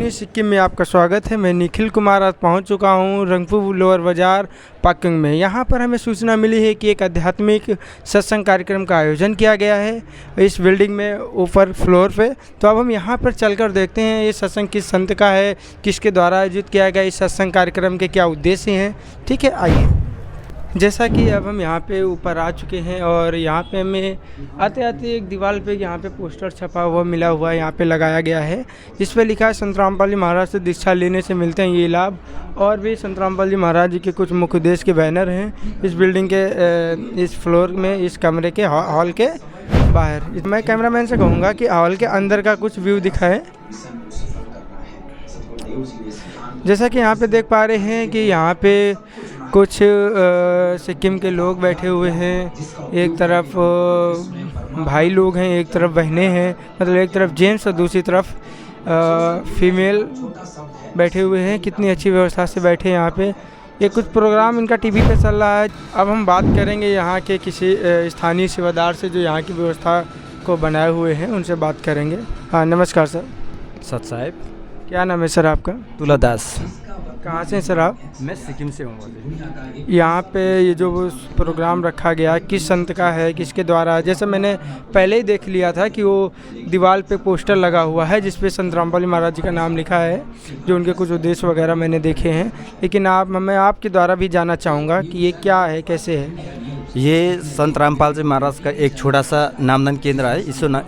कश्मीर सिक्किम में आपका स्वागत है। मैं निखिल कुमार आज पहुंच चुका हूं रंगपुर लोअर बाज़ार पाक्योंग में। यहां पर हमें सूचना मिली है कि एक आध्यात्मिक सत्संग कार्यक्रम का आयोजन किया गया है इस बिल्डिंग में ऊपर फ्लोर पे। तो अब हम यहां पर चलकर देखते हैं ये सत्संग किस संत का है, किसके द्वारा आयोजित किया गया, इस सत्संग कार्यक्रम के क्या उद्देश्य हैं। ठीक है, आइए। जैसा कि अब हम यहाँ पे ऊपर आ चुके हैं और यहाँ पे हमें आते आते एक दीवार पे यहाँ पे पोस्टर छपा हुआ मिला हुआ है, यहाँ पे लगाया गया है जिस पे लिखा है संत रामपाल जी महाराज से दीक्षा लेने से मिलते हैं ये लाभ। और भी संत रामपाल जी महाराज जी के कुछ मुख्य उद्देश्य के बैनर हैं इस बिल्डिंग के इस फ्लोर में, इस कमरे के हॉल के बाहर। मैं कैमरामैन से कहूँगा कि हॉल के अंदर का कुछ व्यू दिखाएँ। जैसा कि यहाँ पे देख पा रहे हैं कि यहाँ पे कुछ सिक्किम के लोग बैठे हुए हैं। एक तरफ भाई लोग हैं, एक तरफ बहनें हैं, मतलब एक तरफ जेंट्स और दूसरी तरफ फीमेल बैठे हुए हैं। कितनी अच्छी व्यवस्था से बैठे हैं यहाँ पे। ये कुछ प्रोग्राम इनका टीवी पे चल रहा है। अब हम बात करेंगे यहाँ के किसी स्थानीय सेवादार से जो यहाँ की व्यवस्था को बनाए हुए हैं, उनसे बात करेंगे। हाँ, नमस्कार सर। सत साहेब। क्या नाम है सर आपका? तुलादास। कहाँ से हैं सर आप? मैं सिक्किम से हूँ। यहाँ पे ये जो प्रोग्राम रखा गया किस संत का है, किसके द्वारा? जैसे मैंने पहले ही देख लिया था कि वो दीवार पे पोस्टर लगा हुआ है जिस पे संत रामपाल जी महाराज जी का नाम लिखा है, जो उनके कुछ उद्देश्य वगैरह मैंने देखे हैं। लेकिन मैं आपके द्वारा भी जानना चाहूँगा कि ये क्या है, कैसे है? ये संत रामपाल जी महाराज का एक छोटा सा नामदान केंद्र है।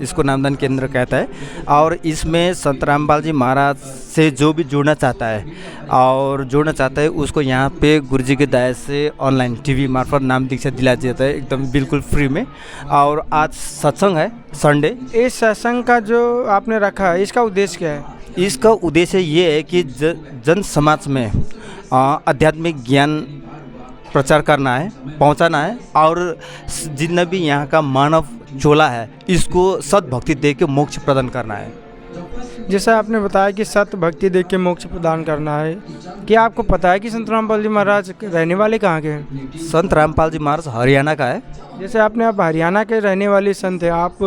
इसको नामदान केंद्र कहता है। और इसमें संत रामपाल जी महाराज से जो भी जुड़ना चाहता है उसको यहाँ पे गुरुजी के दायरे से ऑनलाइन टीवी मार्फत नाम दीक्षा दिला जाता है, एकदम बिल्कुल फ्री में। और आज सत्संग है, संडे। इस सत्संग का जो आपने रखा है इसका उद्देश्य क्या है? इसका उद्देश्य ये है कि जन समाज में आध्यात्मिक ज्ञान प्रचार करना है, पहुंचाना है। और जितना भी यहाँ का मानव चोला है इसको सत भक्ति दे के मोक्ष प्रदान करना है। जैसा आपने बताया कि सत भक्ति दे के मोक्ष प्रदान करना है, क्या आपको पता है कि संत रामपाल जी महाराज रहने वाले कहाँ के हैं? संत रामपाल जी महाराज हरियाणा का है। जैसे आप हरियाणा के रहने वाले संत हैं, आप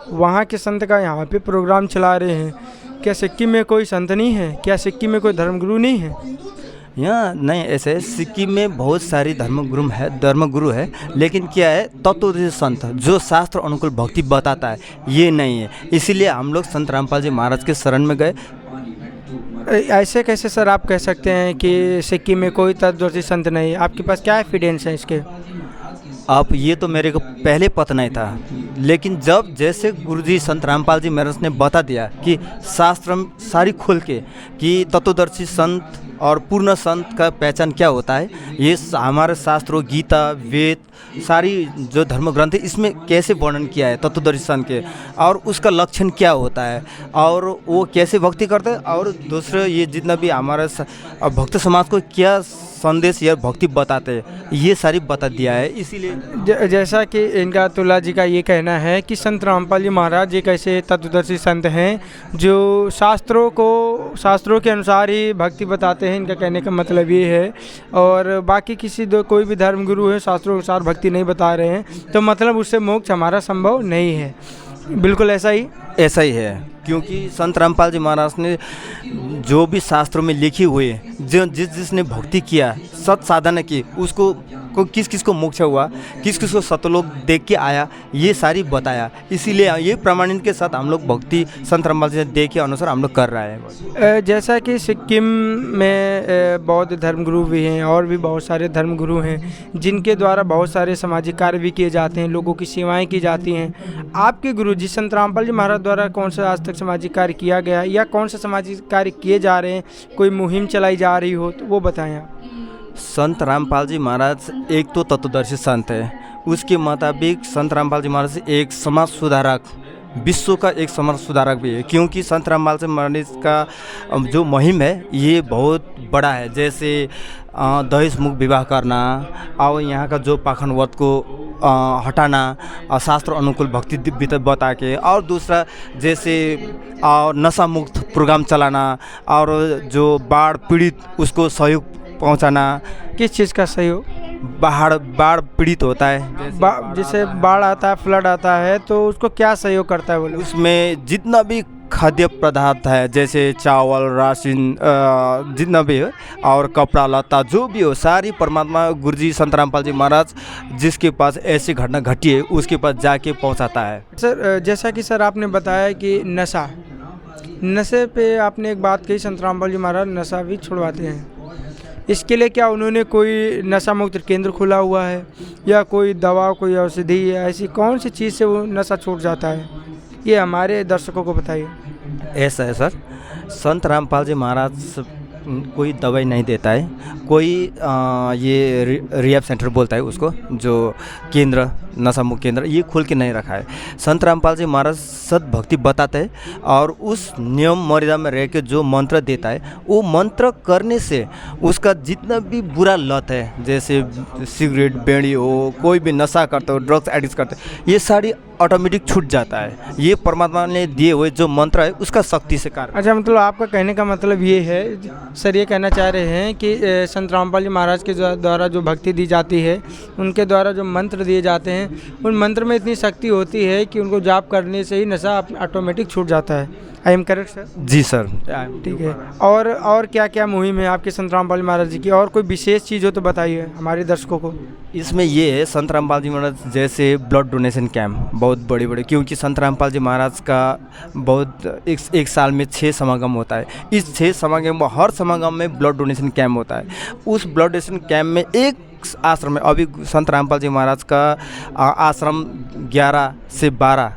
वहाँ के संत का यहाँ पे प्रोग्राम चला रहे हैं। क्या सिक्किम में कोई संत नहीं है? क्या सिक्किम में कोई धर्मगुरु नहीं है? यहाँ नहीं, ऐसे सिक्किम में बहुत सारी धर्मगुरु है, लेकिन क्या है, तत्वदर्शी संत जो शास्त्र अनुकूल भक्ति बताता है ये नहीं है। इसीलिए हम लोग संत रामपाल जी महाराज के शरण में गए। ऐसे कैसे सर आप कह सकते हैं कि सिक्किम में कोई तत्वदर्शी संत नहीं है? आपके पास क्या एविडेंस है इसके? आप ये तो मेरे को पहले पता नहीं था, लेकिन जब जैसे गुरुजी संत रामपाल जी महाराज ने बता दिया कि शास्त्र सारी खोल के कि तत्वदर्शी संत और पूर्ण संत का पहचान क्या होता है, ये हमारे शास्त्रों, गीता, वेद, सारी जो धर्म ग्रंथ है इसमें कैसे वर्णन किया है तत्वदर्शी संत के, और उसका लक्षण क्या होता है और वो कैसे भक्ति करते हैं, और दूसरे ये जितना भी हमारे भक्त समाज को क्या संदेश या भक्ति बताते हैं, ये सारी बता दिया है। इसीलिए जैसा कि इनका तुला जी का ये कहना है कि संत रामपाल जी महाराज एक ऐसे तत्वदर्शी संत हैं जो शास्त्रों के अनुसार ही भक्ति बताते हैं। इनका कहने का मतलब ये है। और बाकी कोई भी धर्मगुरु है शास्त्रों के अनुसार भक्ति नहीं बता रहे हैं, तो मतलब उससे मोक्ष हमारा संभव नहीं है। बिल्कुल ऐसा ही है, क्योंकि संत रामपाल जी महाराज ने जो भी शास्त्रों में लिखी हुई है, जिसने भक्ति किया, सत साधना की, उसको किस को मोक्ष हुआ, किस को सतलोक देख के आया, ये सारी बताया। इसीलिए ये प्रमाणित के साथ हम लोग भक्ति संत रामपाल जी देख के अनुसार हम लोग कर रहे हैं। जैसा कि सिक्किम में बौद्ध धर्मगुरु भी हैं और भी बहुत सारे धर्मगुरु हैं जिनके द्वारा बहुत सारे सामाजिक कार्य भी किए जाते हैं, लोगों की सेवाएँ की जाती हैं। आपके गुरुजी संत रामपाल जी महाराज द्वारा कौन सा आज तक सामाजिक कार्य किया गया या कौन सा सामाजिक कार्य किए जा रहे हैं? कोई मुहिम चलाई जा रही हो तो वो बताएं आप। संत रामपाल जी महाराज एक तो तत्वदर्शी संत है, उसके मुताबिक संत रामपाल जी महाराज एक समाज सुधारक, विश्व का एक समाज सुधारक भी है। क्योंकि संत रामपाल जी महाराज का जो मुहिम है ये बहुत बड़ा है। जैसे दहेज मुक्त विवाह करना और यहाँ का जो पाखंडवाद को हटाना, शास्त्र अनुकूल भक्ति बता के, और दूसरा जैसे नशा मुक्त प्रोग्राम चलाना, और जो बाढ़ पीड़ित उसको सहयोग पहुंचाना। किस चीज़ का सहयोग? बाढ़ पीड़ित होता है, जैसे बाढ़ आता है, फ्लड आता है, तो उसको क्या सहयोग करता है वो लोग? उसमें जितना भी खाद्य पदार्थ है, जैसे चावल, राशन, जितना भी है, और कपड़ा लत्ता जो भी हो, सारी परमात्मा गुरुजी संत रामपाल जी महाराज जिसके पास ऐसी घटना घटी है उसके पास जाके पहुंचाता है। सर जैसा कि सर आपने बताया कि नशे पे आपने एक बात कही, संत रामपाल जी महाराज नशा भी छुड़वाते हैं। इसके लिए क्या उन्होंने कोई नशा मुक्त केंद्र खोला हुआ है, या कोई दवा, कोई औषधि, या ऐसी कौन सी चीज़ से वो नशा छूट जाता है, ये हमारे दर्शकों को बताइए। ऐसा है सर, संत रामपाल जी महाराज कोई दवाई नहीं देता है, कोई ये रिहैब सेंटर बोलता है उसको, जो केंद्र, नशा मुक्त केंद्र, ये खोल के नहीं रखा है। संत रामपाल जी महाराज सद भक्ति बताते हैं और उस नियम मर्यादा में रह के जो मंत्र देता है, वो मंत्र करने से उसका जितना भी बुरा लत है, जैसे सिगरेट, बीड़ी हो, कोई भी नशा करते हो, ड्रग्स एडिक्ट करते हो, ये सारी ऑटोमेटिक छूट जाता है। ये परमात्मा ने दिए हुए जो मंत्र है उसका शक्ति से कारण। अच्छा, मतलब आपका कहने का मतलब ये है सर, ये कहना चाह रहे हैं कि संत रामपाल जी महाराज के द्वारा जो भक्ति दी जाती है, उनके द्वारा जो मंत्र दिए जाते हैं, उन मंत्र में इतनी शक्ति होती है कि उनको जाप करने से ही नशा ऑटोमेटिक छूट जाता है। I am correct sir? जी सर, ठीक है। और क्या क्या मुहिम है आपके संत रामपाल जी महाराज जी की, और कोई विशेष चीज़ हो तो बताइए हमारे दर्शकों को। इसमें ये है, संत रामपाल जी महाराज जैसे ब्लड डोनेशन कैंप बहुत बड़े, क्योंकि संत रामपाल जी महाराज का बहुत एक साल में 6 समागम होता है। इस 6 समागम में हर समागम में ब्लड डोनेशन कैंप होता है। उस ब्लड डोनेशन कैंप में एक आश्रम में, अभी संत रामपाल जी महाराज का आश्रम 11 से 12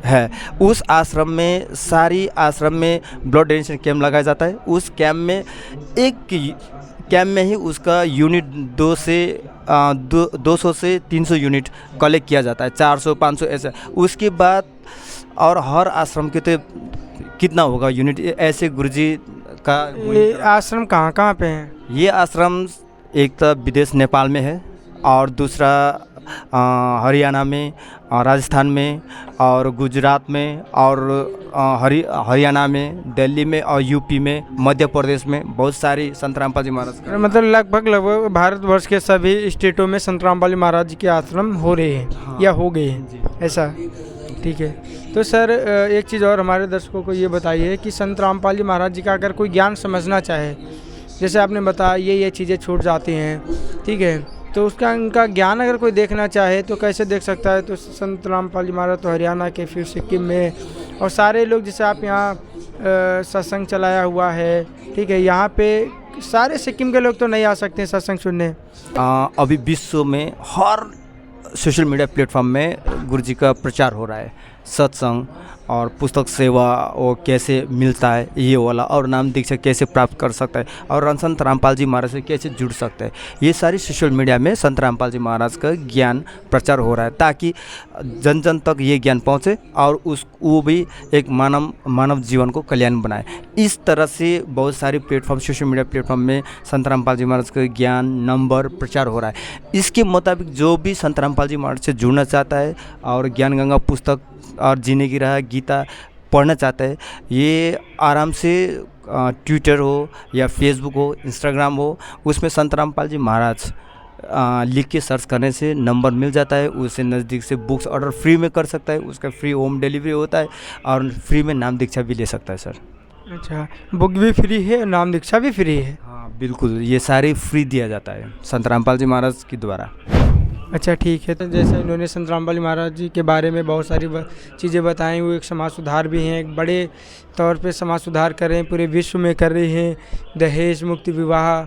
है, उस आश्रम में, सारी आश्रम में ब्लड डोनेशन कैंप लगाया जाता है। उस कैंप में कैंप में ही उसका यूनिट 200 से 300 यूनिट कलेक्ट किया जाता है, 400 500 ऐसा। उसके बाद और हर आश्रम के तो कितना होगा यूनिट, ऐसे गुरुजी का। ये आश्रम कहाँ कहाँ पे हैं? ये आश्रम एक तो विदेश नेपाल में है, और दूसरा हरियाणा में, राजस्थान में, और गुजरात में, और हरियाणा में, दिल्ली में, और यूपी में, मध्य प्रदेश में बहुत सारी संत रामपाल जी महाराज का। मतलब लगभग भारतवर्ष के सभी स्टेटों में संत रामपाल जी महाराज जी के आश्रम हो रहे हैं। हाँ। या हो गए हैं, ऐसा? ठीक है। तो सर एक चीज़ और हमारे दर्शकों को ये बताइए कि संत रामपाल जी महाराज जी का अगर कोई ज्ञान समझना चाहे, जैसे आपने बताया ये चीज़ें छूट जाती हैं, ठीक है, तो उनका ज्ञान अगर कोई देखना चाहे तो कैसे देख सकता है? तो संत रामपाल जी महाराज तो हरियाणा के, फिर सिक्किम में, और सारे लोग, जैसे आप यहाँ सत्संग चलाया हुआ है, ठीक है, यहाँ पे सारे सिक्किम के लोग तो नहीं आ सकते सत्संग सुनने। अभी विश्व में हर सोशल मीडिया प्लेटफॉर्म में गुरुजी का प्रचार हो रहा है, सत्संग और पुस्तक सेवा वो कैसे मिलता है, ये वाला, और नाम दीक्षा कैसे प्राप्त कर सकता है, और संत रामपाल जी महाराज से कैसे जुड़ सकता है, ये सारी सोशल मीडिया में संत रामपाल जी महाराज का ज्ञान प्रचार हो रहा है, ताकि जन जन तक ये ज्ञान पहुँचे और वो भी एक मानव जीवन को कल्याण बनाए। इस तरह से बहुत सारे प्लेटफॉर्म, सोशल मीडिया प्लेटफॉर्म में संत रामपाल जी महाराज का ज्ञान नंबर प्रचार हो रहा है। इसके मुताबिक जो भी संत रामपाल जी महाराज से जुड़ना चाहता है और ज्ञान गंगा पुस्तक और जीने की राह गीता पढ़ना चाहता है, ये आराम से ट्विटर हो या फेसबुक हो, इंस्टाग्राम हो, उसमें संत रामपाल जी महाराज लिख के सर्च करने से नंबर मिल जाता है। उससे नज़दीक से बुक्स ऑर्डर फ्री में कर सकता है, उसका फ्री होम डिलीवरी होता है, और फ्री में नाम दीक्षा भी ले सकता है सर। अच्छा, बुक भी फ्री है, नाम दीक्षा भी फ्री है? हाँ बिल्कुल, ये सारे फ्री दिया जाता है संत रामपाल जी महाराज के द्वारा। अच्छा ठीक है। तो जैसे इन्होंने संत रामपाल जी महाराज जी के बारे में बहुत सारी चीज़ें बताई, वो एक समाज सुधार भी हैं, एक बड़े तौर पे समाज सुधार कर रहे हैं, पूरे विश्व में कर रहे हैं, दहेज मुक्त विवाह,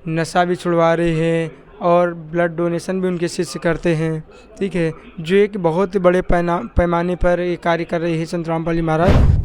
नशा भी छुड़वा रहे हैं, और ब्लड डोनेशन भी उनके शिष्य करते हैं, ठीक है, जो एक बहुत बड़े पैमाने पर ये कार्य कर रहे हैं संत रामपाल जी महाराज।